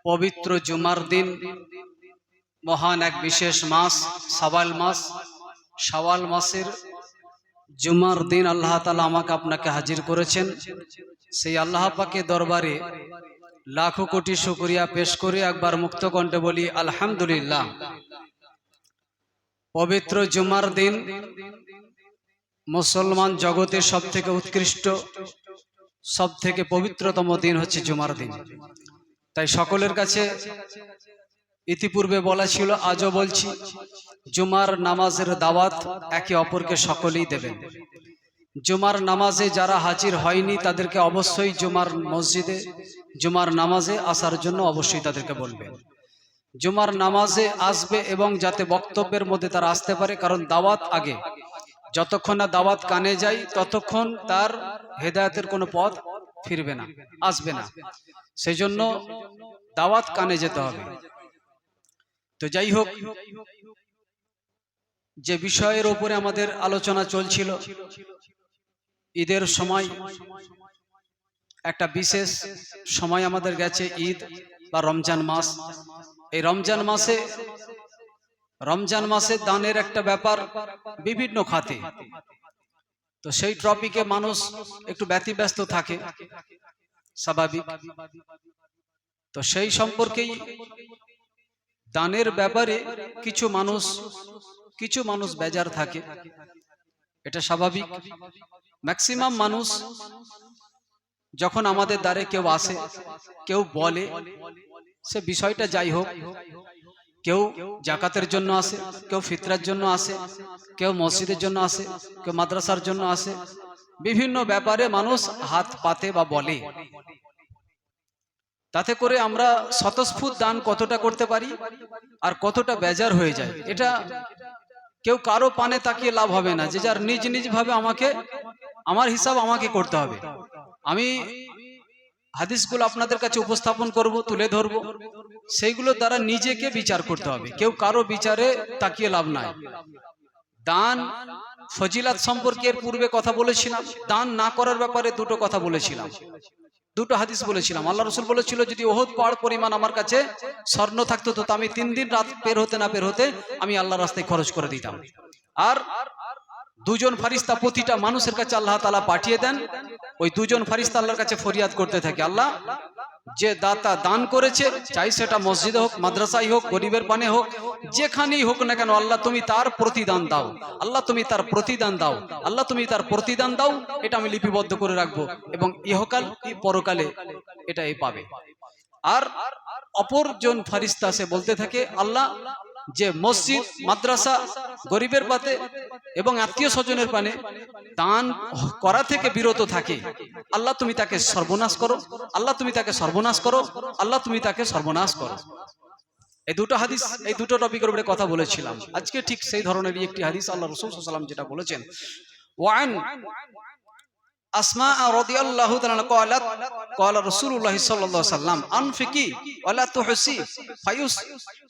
পবিত্র জুমার দিন, মহান এক বিশেষ মাস শাওয়াল মাস। শাওয়াল মাসের জুমার দিন আল্লাহ তাআলা আমাকে আপনাকে হাজির করেছেন। সেই আল্লাহ পাকের দরবারে লাখো কোটি শুকরিয়া পেশ করে একবার মুক্ত কণ্ঠে বলি আলহামদুলিল্লাহ। পবিত্র জুমার দিন মুসলমান জগতের সবথেকে উৎকৃষ্ট, সবথেকে পবিত্রতম দিন হচ্ছে জুমার দিন। তাই সকলের কাছে ইতিপূর্বে বলা ছিল, আজও বলছি, জুমার নামাজের দাওয়াত একে অপরকে সকলেই দেবেন। জুমার নামাজে যারা হাজির হয়নি তাদেরকে অবশ্যই জুমার মসজিদে জুমার নামাজে আসার জন্য অবশ্যই তাদেরকে বলবেন। জুমার নামাজে আসবে এবং যাতে বক্তব্যের মধ্যে তারা আসতে পারে, কারণ দাওয়াত আগে। যতক্ষণ না দাওয়াত কানে যায় ততক্ষণ তার হেদায়েতের কোনো পথ ফিরবে না, আসবে না। সেই জন্য দাওয়াত কানে যেতে হবে। তো যাই হোক, যে বিষয়ের উপরে আমাদের আলোচনা চলছিল, ঈদের সময় একটা বিশেষ সময় আমাদের গেছে, ঈদ বা রমজান মাস। এই রমজান মাসে দানের একটা ব্যাপার বিভিন্ন খাতে। তো সেই টপিকে মানুষ একটু ব্যতিব্যস্ত থাকে, স্বাভাবিক। তো সেই সম্পর্কেই দানের ব্যাপারে কিছু মানুষ বেজার থাকে, এটা স্বাভাবিক। ম্যাক্সিমাম মানুষ যখন আমাদের দ্বারে কেউ আসে, কেউ বলে, সে বিষয়টা যাই হোক, কেউ জাকাতের জন্য আসে, কেউ ফিতরার জন্য আসে, কেউ মসজিদের জন্য আসে, কেউ মাদ্রাসার জন্য আসে, বিভিন্ন ব্যাপারে মানুষ হাত পাতে বা বলে। তাতে করে আমরা স্বতঃস্ফূর্ত দান কতটা করতে পারি আর কতটা বেজার হয়ে যায়, এটা কেউ কারো পানে তাকিয়ে লাভ হবে না। যে যার নিজ নিজ ভাবে আমার হিসাব আমাকে করতে হবে। আমি হাদিসগুলো আপনাদের কাছে উপস্থাপন করব, তুলে ধরব, সেইগুলো দ্বারা নিজেকে বিচার করতে হবে। কেউ কারো বিচারে তাকিয়ে লাভ নাই। দান ফজিলাত সম্পর্কে এর পূর্বে কথা বলেছিলাম। দান না করার ব্যাপারে দুটো কথা বলেছিলাম, দুটো হাদিস বলেছিলাম। আল্লাহ রাসূল বলেছিল, যদি ওহদ পাহাড় পরিমাণ আমার কাছে স্বর্ণ থাকতো তো আমি 3 দিন রাত পের হতে আমি আল্লাহর রাস্তায় খরচ করে দিতাম। আর দুজন ফারিস্তা প্রতিটা মানুষের কাছে আল্লাহ তাআলা পাঠিয়ে দেন। ওই দুজন ফারিস্তা আল্লাহর কাছে ফরিয়াদ করতে থাকে, আল্লাহ, যে দাতা দান করেছে, চাই সেটা মসজিদে হোক, মাদ্রাসায় হোক, গরিবের পানে হোক, যেখানেই হোক না কেন, আল্লাহ তুমি তার প্রতিদান দাও, আল্লাহ তুমি তার প্রতিদান দাও, আল্লাহ তুমি তার প্রতিদান দাও। এটা আমি লিপিবদ্ধ করে রাখবো এবং ইহকাল পরকালে এটাই পাবে। আর অপরজন ফারিস্তা সে বলতে থাকে, আল্লাহ, যে মসজিদ, মাদ্রাসা, গরিবের পাতে এবং আত্মীয় স্বজনের পানে দান করা থেকে বিরত থাকে, আল্লাহ তুমি তাকে সর্বনাশ করো, আল্লাহ তুমি তাকে সর্বনাশ করো, আল্লাহ তুমি তাকে সর্বনাশ করো। এই দুটো হাদিস, এই দুটো টপিকের উপরে কথা বলেছিলাম। আজকে ঠিক সেই ধরনেরই একটি হাদিস আল্লাহ রাসূল সাল্লাল্লাহু আলাইহি ওয়াসাল্লাম যেটা বলেছেন, ওয়ান আসমা রাদিয়াল্লাহু তাআলা ক্বালাত ক্বালা রাসূলুল্লাহ সাল্লাল্লাহু আলাইহি ওয়াসাল্লাম আনফিকি ওয়ালা তুহসি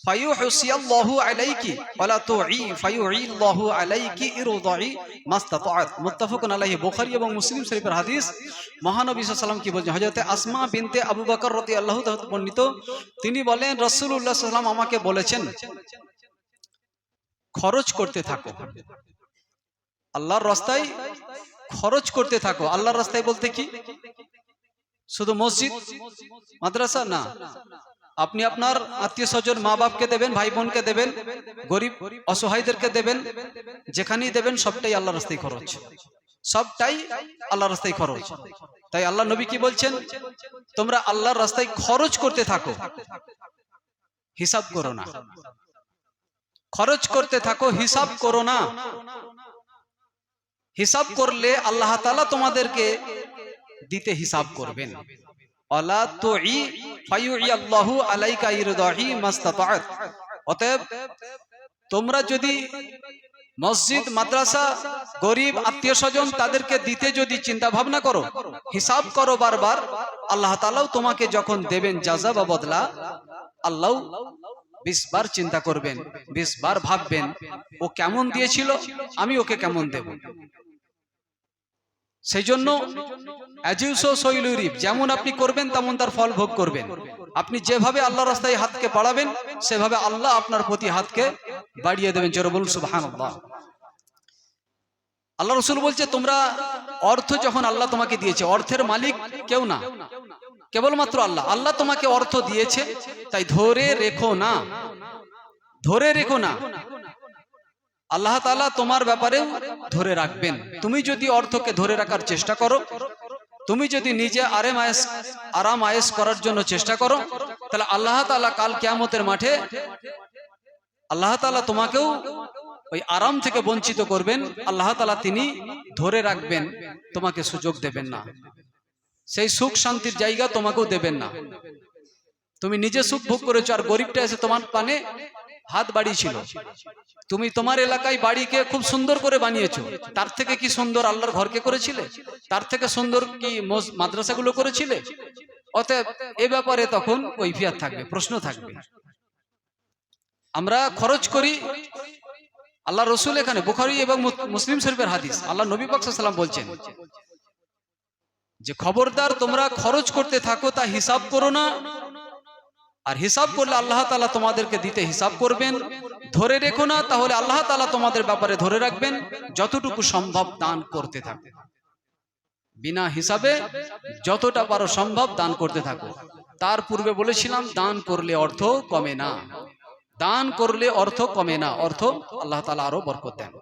ফায়ুহসিয়াল্লাহু আলাইকি ওয়ালা তুই ফায়ুইল্লাহু আলাইকি ইরদাই মাস্তাতাআত। মুত্তাফাকুন আলাইহি। বুখারী এবং মুসলিম শরীফের হাদিস। মহানবী সাল্লাল্লাহু আলাইহি ওয়াসাল্লাম কি বলেন, হযরত আসমা বিনতে আবু বকর রাদিয়াল্লাহু তাআলা বর্ণিত, তিনি বলেন, রাসূলুল্লাহ সাল্লাল্লাহু আলাইহি ওয়াসাল্লাম আমাকে বলেছেন, খরচ করতে থাকো, আল্লাহর রাস্তায় খরচ করতে থাকো। আল্লাহর রাস্তায় বলতে কি শুধু মসজিদ, মাদ্রাসা না, আপনি আপনার আত্মীয় স্বজন, মা বাপকে দেবেন, ভাই বোনকে দেবেন, গরিব অসহায়দেরকে দেবেন, যেখানেই দেবেন সবটাই আল্লাহর রাস্তায় খরচ, সবটাই আল্লাহর রাস্তায় খরচ। তাই আল্লাহ নবী কি বলছেন, তোমরা আল্লাহর রাস্তায় খরচ করতে থাকো, হিসাব করো না। খরচ করতে থাকো, হিসাব করো না। হিসাব করলে আল্লাহ তাআলা তোমাদেরকে দিতে হিসাব করবেন। আলা তুই ফায়ুইল্লাহু আলাইকা ইরদাহি মাস্তাতাআত। অতএব তোমরা যদি মসজিদ, মাদ্রাসা, গরিব আত্মীয় স্বজন তাদেরকে দিতে যদি চিন্তা ভাবনা করো, হিসাব করো বারবার, আল্লাহ তাআলাও তোমাকে যখন দেবেন জাযা বা বদলা, আল্লাহ 20 বার চিন্তা করবেন, 20 বার ভাববেন, ও কেমন দিয়েছিল, আমি ওকে কেমন দেব। সেই জন্য আজিউসো শৈলুরিব, যেমন আপনি করবেন তেমন তার ফল ভোগ করবেন। আপনি যেভাবে আল্লাহ রাস্তায় হাতকে বাড়াবেন সেভাবে আল্লাহ আপনার প্রতি হাতকে বাড়িয়ে দেবেন। জোরে বলুন সুবহানাল্লাহ। আল্লাহ রসুল বলছে, তোমরা অর্থ যখন আল্লাহ তোমাকে দিয়েছে, অর্থের মালিক কেউ না, কেবলমাত্র আল্লাহ। আল্লাহ তোমাকে অর্থ দিয়েছে, তাই ধরে রেখো না, ধরে রেখো না। আল্লাহ তাআলা তোমার ব্যাপারেও ধরে রাখবেন। তুমি যদি অর্থকে ধরে রাখার চেষ্টা করো, তুমি যদি নিজে আরাম আয়েশ করার জন্য চেষ্টা করো, তাহলে আল্লাহ তাআলা কাল কিয়ামতের মাঠে আল্লাহ তাআলা তোমাকেও ওই আরাম থেকে বঞ্চিত করবেন। আল্লাহ তাআলা তিনি ধরে রাখবেন, তোমাকে সুযোগ দেবেন না, সেই সুখ শান্তির জায়গা তোমাকেও দেবেন না। তুমি নিজে সুখ ভোগ করেছো, আর গরিবটা এসে তোমার পানে হাত বাড়িয়েছিল। তুমি তোমার এলাকায় বাড়িকে খুব সুন্দর করে বানিয়েছো, তার থেকে কি সুন্দর আল্লাহর ঘরকে করেছিলে? তার থেকে সুন্দর কি মাদ্রাসাগুলো করেছিলে? অতএব এ ব্যাপারে তখন কৈফিয়ত থাকবে, প্রশ্ন থাকবে। আমরা খরচ করি, আল্লাহ রসুল এখানে বুখারী এবং মুসলিম শরীফের হাদিস, আল্লাহ নবী পাক সাল্লাল্লাহু আলাইহি ওয়াসাল্লাম বলছেন যে খবরদার তোমরা খরচ করতে থাকো, তা হিসাব করো না। আর হিসাব করলে আল্লাহ তাআলা তোমাদেরকে দিতে হিসাব করবেন। ধরে রেখো না, তাহলে আল্লাহ তাআলা তোমাদের ব্যাপারে ধরে রাখবেন। যতটুকু সম্ভব দান করতে থাকো, বিনা হিসাবে যতটা পারো সম্ভব দান করতে থাকো। তার পূর্বে বলেছিলাম, দান করলে অর্থ কমে না, দান করলে অর্থ কমে না, অর্থ আল্লাহ তাআলা আরো বরকত দেন।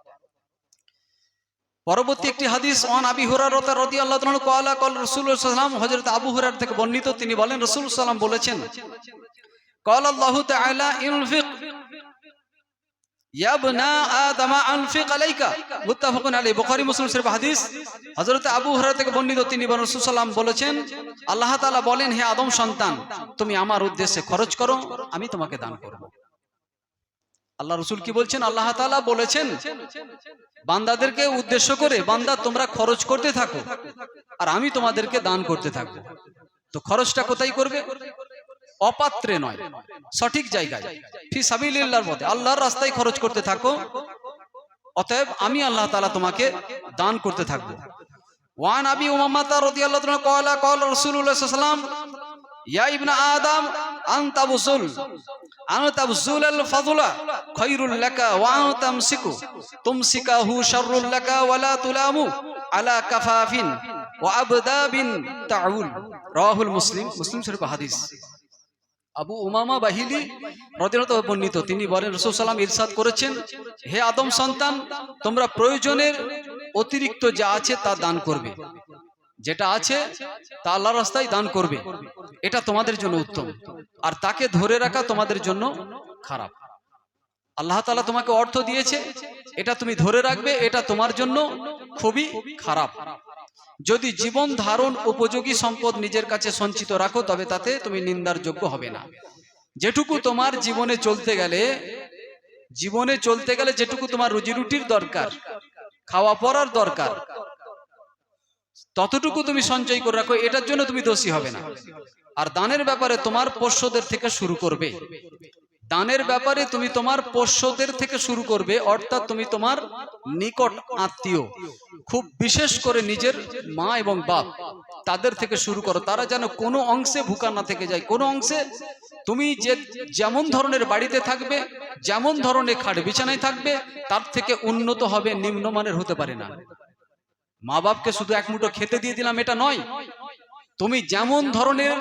পরবর্তী একটি হাদিস, ওয়ান আবি হুরায়রা রাদিয়াল্লাহু তাআলা ক্বালা ক্বাল রাসূলুল্লাহ সাল্লাল্লাহু আলাইহি ওয়াসাল্লাম, হযরত আবু হুরায়রা থেকে বর্ণিত, তিনি বলেন রাসূল সাল্লাল্লাহু আলাইহি ওয়াসাল্লাম বলেছেন, ক্বালা আল্লাহু তাআলা ইনফিক ইয়া ইবনা আদম আনফিক আলাইকা, মুত্তাফাকুন আলাইহি। বুখারী মুসলিম শরীফ হাদিস, হযরত আবু হুরায়রা থেকে বর্ণিত, তিনি বলেন রাসূল সাল্লাল্লাহু আলাইহি ওয়াসাল্লাম বলেছেন, আল্লাহ তাআলা বলেন, হে আদম সন্তান, তুমি আমার উদ্দেশ্যে খরচ করো, আমি তোমাকে দান করব। আল্লাহ রসুল কি বলছেন? আল্লাহ তাআলা বলেছেন বান্দাদেরকে উদ্দেশ্য করে, বান্দা তোমরা খরচ করতে থাকো আর আমি তোমাদেরকে দান করতে থাকবো। তো খরচটা কোথায় করবে? অপাত্রে নয়, সঠিক জায়গায়, ফি সাবিলিল্লাহর মধ্যে আল্লাহর রাস্তায় খরচ করতে থাকো। অতএব আমি আল্লাহ তাআলা তোমাকে দান করতে থাকবো। ওয়ান আবি উমামা রাদিয়াল্লাহু তাআলা ক্বালা ক্বালা রাসূলুল্লাহ সাল্লাল্লাহু আলাইহি ওয়াসাল্লাম, ইয়া ইবনা আদম আনতা বুসুল আনতা বুসুলাল ফাযলা খায়রুল লাকা ওয়া আনতামসিকু তুমসিকাহু শাররুল লাকা ওয়ালা তুলামু আলা কাফাফিন ওয়া আবদাবিন তাউল। রাওয়াহুল মুসলিম, মুসলিম শরীফ হাদিস। আবু উমামা বাহিলি রাদিয়াল্লাহু তাআলা বর্ণিত, তিনি বলেন রাসূল সাল্লাল্লাহু আলাইহি ওয়াসাল্লাম ইরশাদ করেছেন, হে আদম সন্তান, তোমরা প্রয়োজনের অতিরিক্ত যা আছে তা দান করবে, যেটা আছে তা আল্লাহর রাস্তায় দান করবে, এটা তোমাদের জন্য উত্তম। আর তাকে ধরে রাখা তোমাদের জন্য খারাপ। আল্লাহ তাআলা তোমাকে অর্থ দিয়েছে, এটা তুমি ধরে রাখবে, এটা তোমার জন্য খুবই খারাপ। যদি জীবন ধারণ উপযোগী সম্পদ নিজের কাছে সঞ্চিত রাখো, তবে তাতে তুমি নিন্দার যোগ্য হবে না। যেটুকু তোমার জীবনে চলতে গেলে যেটুকু তোমার রুজি রুটির দরকার, খাওয়া পড়ার দরকার, ততটুকু তুমি সঞ্চয় করে রাখো, এটার জন্য তুমি দোষী হবে না। আর দানের ব্যাপারে তোমার পোষ্যদের থেকে শুরু করবে, দানের ব্যাপারে তুমি তোমার পোষ্যদের থেকে শুরু করবে, অর্থাৎ তুমি তোমার নিকট আত্মীয়, খুব বিশেষ করে নিজের মা এবং বাপ, তাদের থেকে শুরু করো। তারা যেন কোনো অংশে ভুকা না থেকে যায়, কোনো অংশে তুমি যেমন ধরনের বাড়িতে থাকবে, যেমন ধরনের খাট বিছানায় থাকবে, তার থেকে উন্নত হবে, নিম্নমানের হতে পারে না। মা বাপকে শুধু এক মুঠো খেতে দিয়ে দিলাম এটা নয়, তুমি যেমন ধরনের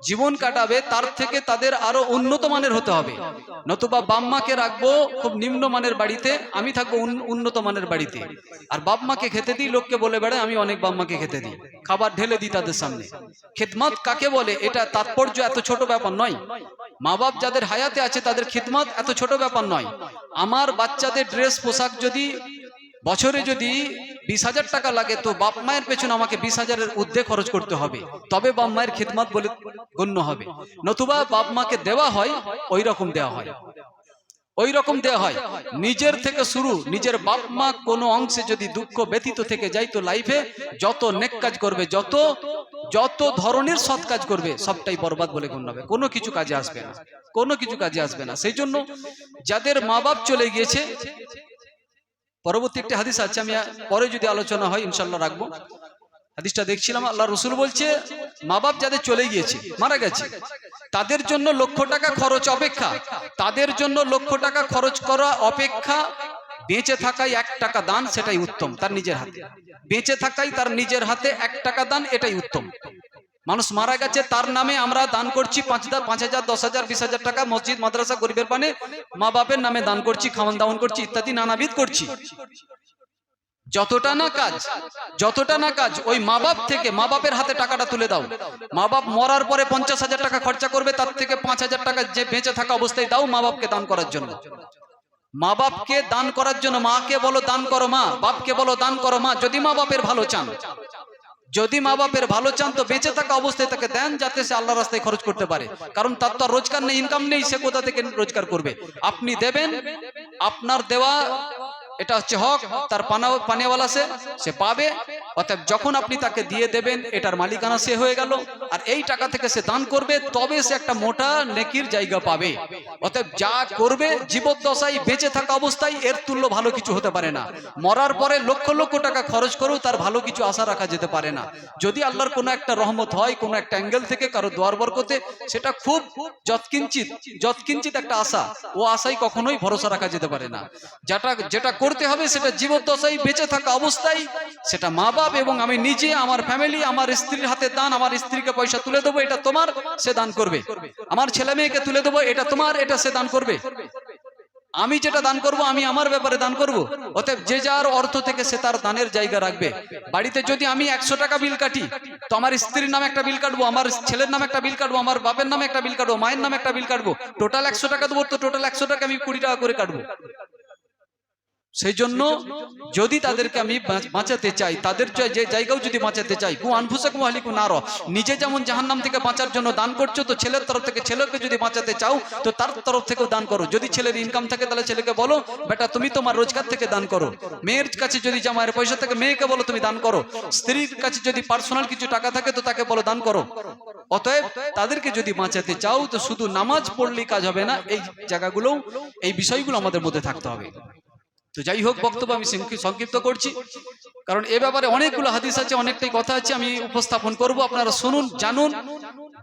জীবন কাটাবে তার থেকে তাদের আরো উন্নত মানের হতে হবে। নতুবা বাপ-মাকে রাখবো খুব নিম্নমানের বাড়িতে, আমি থাকবো উন্নত মানের বাড়িতে, আর বাপ-মাকে খেতে দিই, লোককে বলে বেড়ায় আমি অনেক বাপ-মাকে খেতে দিই, খাবার ঢেলে দিই তাদের সামনে। খিদমত কাকে বলে, এটা তাৎপর্য এত ছোট ব্যাপার নয়। মা বাপ যাদের হায়াতে আছে তাদের খিদমত এত ছোট ব্যাপার নয়। আমার বাচ্চাদের ড্রেস পোশাক যদি বছরে যদি 20,000 টাকা লাগে, তো বাপ মায়ের পেছনে আমাকে 20,000-এর ঊর্ধ্বে খরচ করতে হবে, তবে বাপ মায়ের খিদমত বলে গণ্য হবে। নতুবা বাপ মাকে দেওয়া হয় ওই রকম দেওয়া হয়, ওই রকম দেওয়া হয়। নিজের থেকে শুরু, নিজের বাপ মা কোনো অংশে যদি দুঃখ ব্যতীত থেকে যায়, তো লাইফে যত নেক কাজ করবে, যত ধরনের সৎ কাজ করবে, সবটাই বরবাদ বলে গণ্য হবে, কোনো কিছু কাজে আসবে না, কোনো কিছু কাজে আসবে না। সেই জন্য যাদের মা বাপ চলে গিয়েছে, পরবর্তী একটি হাদিস আছে, আমি পরে যদি আলোচনা হয় ইনশাল্লাহ রাখবো। হাদিসটা দেখছিলাম, আল্লাহ রসুল বলছে মা বাপ যাদের চলে গিয়েছে, মারা গেছে, তাদের জন্য লক্ষ টাকা খরচ অপেক্ষা, তাদের জন্য লক্ষ টাকা খরচ করা অপেক্ষা বেঁচে থাকাই 1 টাকা দান, সেটাই উত্তম। তার নিজের হাতে বেঁচে থাকাই, তার নিজের হাতে 1 টাকা দান, এটাই উত্তম। মানুষ মারা গেছে, তার নামে আমরা দান করছি 5,000, 5,000, 10,000, 20,000 টাকা, মসজিদ মাদ্রাসা গরিবের পানে মা বাপের নামে দান করছি, খাওয়ান দাওয়ান করছি, ইত্যাদি নানাবিধ করছি। যতটা না কাজ ওই মা বাপ থেকে, মা বাপের হাতে টাকাটা তুলে দাও। মা বাপ মরার পরে 50,000 টাকা খরচা করবে, তার থেকে 5,000 টাকা যে বেঁচে থাকা অবস্থায় দাও মা বাপকে দান করার জন্য। মা বাপকে দান করার জন্য, মাকে বলো দান করো মা, বাপকে বলো দান করো মা, যদি মা বাপের ভালো চান। যদি মা বাপের ভালো চান তো বেঁচে থাকা অবস্থায় তাকে দেন, যাতে সে আল্লাহর রাস্তায় খরচ করতে পারে। কারণ তার তো রোজগার নেই, ইনকাম নেই, সে কোথা থেকে রোজগার করবে? আপনি দেবেন, আপনার দেওয়া এটা হচ্ছে হক, তার পানেওয়ালা সে পাবে। অতএব যখন আপনি তাকে দিয়ে দেবেন, এটার মালিকানা সে হয়ে গেল, আর এই টাকা থেকে সে দান করবে, তবে সে একটা মোটা নেকির জায়গা পাবে। অতএব যা করবে জীবদ্দশায়, বেঁচে থাকা অবস্থায়, এর তুল্য ভালো কিছু হতে পারে না। মরার পরে লক্ষ লক্ষ টাকা খরচ করেও তার ভালো কিছু আশা রাখা যেতে পারে না। যদি আল্লাহর কোনো একটা রহমত হয়, কোনো একটা অ্যাঙ্গেল থেকে, কারো দোয়ার বরকতে, সেটা খুব যৎকিঞ্চিত একটা আশা, ও আশায় কখনোই ভরসা রাখা যেতে পারে না। যেটা করতে হবে সেটা জীবদ্দশায়, বেঁচে থাকা অবস্থায়, সেটা মা বাপ এবং আমি নিজে, আমার ফ্যামিলি, আমার স্ত্রীর হাতে দান। আমার স্ত্রীকে পয়সা তুলে দেবো, এটা তোমার, সে দান করবে। আমার ছেলে মেয়েকে তুলে দেবো, এটা তোমার, এটা সে দান করবে। আমি যেটা দান করব, আমি আমার ব্যাপারে দান করব। অতএব যে যার অর্থ থেকে সে তার দানের জায়গা রাখবে। বাড়িতে যদি আমি 100 টাকা বিল কাটি, তো আমার স্ত্রীর নামে একটা বিল কাটবো, আমার ছেলের নামে একটা বিল কাটবো, আমার বাপের নামে একটা বিল কাটবো, মায়ের নামে একটা বিল কাটবো। টোটাল 100 টাকা দেবো, তো টোটাল 100 টাকা আমি 20 টাকা করে কাটবো। সেই জন্য যদি তাদেরকে আমি বাঁচাতে চাই, তাদের যে জায়গাও যদি বাঁচাতে চাই, কু আনফুসাকুম আহলিকুম নার, নিজে যেমন জাহান্নাম থেকে বাঁচার জন্য দান করছো, তো ছেলের তরফ থেকে, ছেলেকে যদি বাঁচাতে চাও তো তার তরফ থেকেও দান করো। যদি ছেলের ইনকাম থাকে তাহলে ছেলেকে বলো বেটা তুমি তোমার রোজগার থেকে দান করো। মেয়ের কাছে যদি জামাইয়ের পয়সা থাকে, মেয়েকে বলো তুমি দান করো। স্ত্রীর কাছে যদি পার্সোনাল কিছু টাকা থাকে, তো তাকে বলো দান করো। অতএব তাদেরকে যদি বাঁচাতে চাও, তো শুধু নামাজ পড়লেই কাজ হবে না, এই জায়গাগুলো, এই বিষয়গুলো আমাদের মধ্যে থাকতে হবে। তো যাই হোক, বক্তব্য আমি সংক্ষিপ্ত করছি, কারণ এ ব্যাপারে অনেকগুলো হাদিস আছে, অনেকটাই কথা আছে, আমি উপস্থাপন করব, আপনারা শুনুন, জানুন।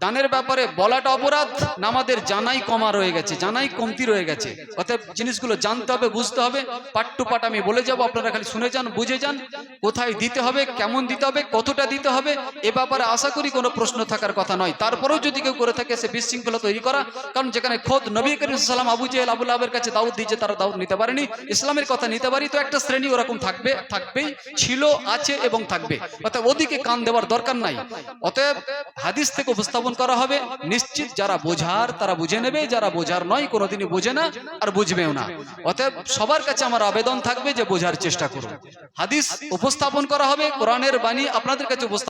দানের ব্যাপারে বলাটা অপরাধ, নামাদের জানাই কমা রয়ে গেছে, জানাই কমতি রয়ে গেছে। অতএব জিনিসগুলো জানতে হবে, বুঝতে হবে। পার্ট টু পার্ট আমি বলে যাব, আপনারা খালি শুনে যান, বুঝে যান। কোথায় দিতে হবে, কেমন দিতে হবে, কতটা দিতে হবে, এ ব্যাপারে আশা করি কোনো প্রশ্ন থাকার কথা নয়। তারপরেও যদি কেউ করে থাকে, সে বিশৃঙ্খলা তৈরি করা। কারণ যেখানে খোদ নবী করিম সাল্লাল্লাহু আলাইহি ওয়াসাল্লাম আবু জেহেল, আবু লাহাবের কাছে দাউদ দিয়েছে, তারা দাউদ নিতে পারেনি। ইসলামের কথা নিতে পারি, তো একটা শ্রেণী ওরকম থাকবেই, ছিল, আছে এবং থাকবে। অতএব ওদিকে কান দেওয়ার দরকার নাই। অতএব হাদিস থেকে উপস্থাপন করা হবে, নিশ্চিত যারা বোঝার তারা বুঝে নেবে, যারা বোঝার নয় কোনোদিনই বোঝে না, আর বুঝবেও না। অতএব সবার কাছে আমার আবেদন থাকবে যে বোঝার চেষ্টা করুন। হাদিস উপস্থাপন করা হবে, কোরআনের বাণী আপনাদের কাছে উপস্থাপন